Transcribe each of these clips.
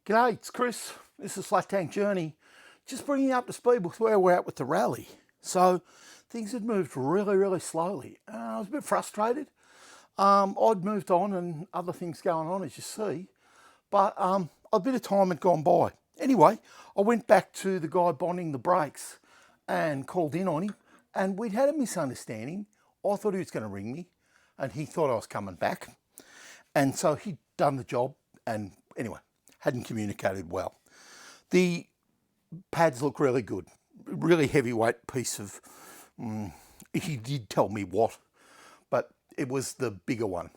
G'day, it's Chris. This is Flat Tank Journey. Just bringing you up to speed with where we're at with the Raleigh. So things had moved really slowly. I was a bit frustrated. I'd moved on and other things going on, as you see. But a bit of time had gone by. Anyway, I went back to the guy bonding the brakes and called in on him. And we'd had a misunderstanding. I thought he was going to ring me and he thought I was coming back. And so he'd done the job and anyway, hadn't communicated well. The pads look really good. Really heavyweight piece of, he did tell me what, but it was the bigger one.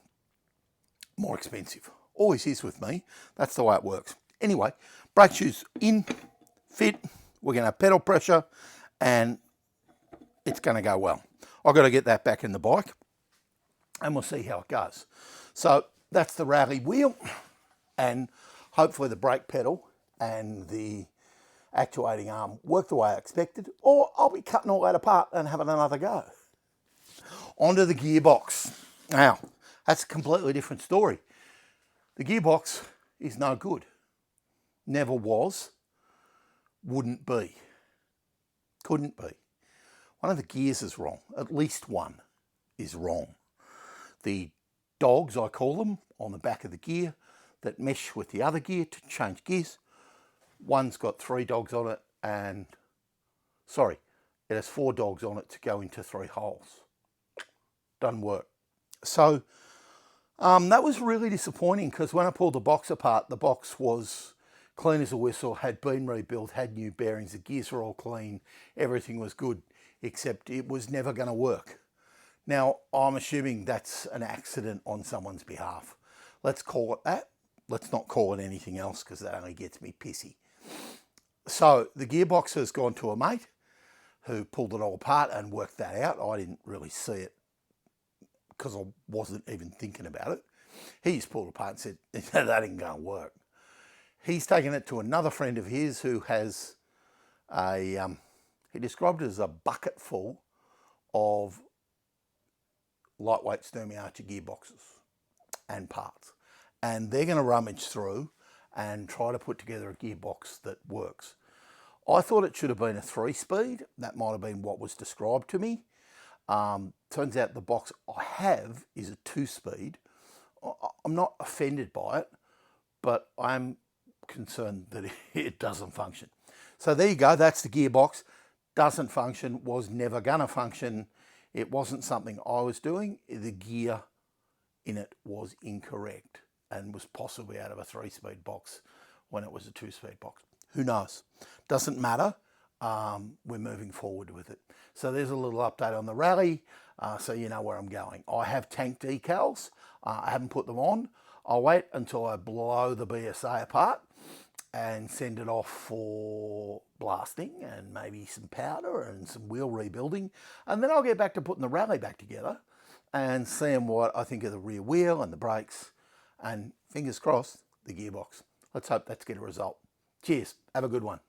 More expensive. Always is with me. That's the way it works. Anyway, brake shoes in, fit. We're going to have pedal pressure and it's going to go well. I've got to get that back in the bike and we'll see how it goes. So that's the Raleigh wheel and hopefully the brake pedal and the actuating arm work the way I expected, or I'll be cutting all that apart and having another go. Onto the gearbox. Now, that's a completely different story. The gearbox is no good. Never was. Wouldn't be. Couldn't be. One of the gears is wrong. At least one is wrong. The dogs, I call them, on the back of the gear that mesh with the other gear to change gears. One's got 3 dogs on it and, sorry, it has 4 dogs on it to go into 3 holes. Doesn't work. So that was really disappointing because when I pulled the box apart, the box was clean as a whistle, had been rebuilt, had new bearings, the gears were all clean, everything was good, except it was never going to work. Now, I'm assuming that's an accident on someone's behalf. Let's call it that. Let's not call it anything else because that only gets me pissy. So the gearbox has gone to a mate who pulled it all apart and worked that out. I didn't really see it because I wasn't even thinking about it. He just pulled it apart and said, that ain't going to work. He's taken it to another friend of his who has a, he described it as a bucket full of lightweight Sturmey Archer gearboxes and parts. And they're going to rummage through and try to put together a gearbox that works. I thought it should have been a 3-speed. That might have been what was described to me. Turns out the box I have is a 2-speed. I'm not offended by it, but I'm concerned that it doesn't function. So there you go. That's the gearbox. Doesn't function, was never going to function. It wasn't something I was doing. The gear in it was incorrect and was possibly out of a 3-speed box when it was a 2-speed box. Who knows? Doesn't matter. We're moving forward with it. So there's a little update on the Raleigh, so you know where I'm going. I have tank decals. I haven't put them on. I'll wait until I blow the BSA apart and send it off for blasting and maybe some powder and some wheel rebuilding. And then I'll get back to putting the Raleigh back together and seeing what I think of the rear wheel and the brakes and fingers crossed, the gearbox. Let's hope that's get a result. Cheers. Have a good one.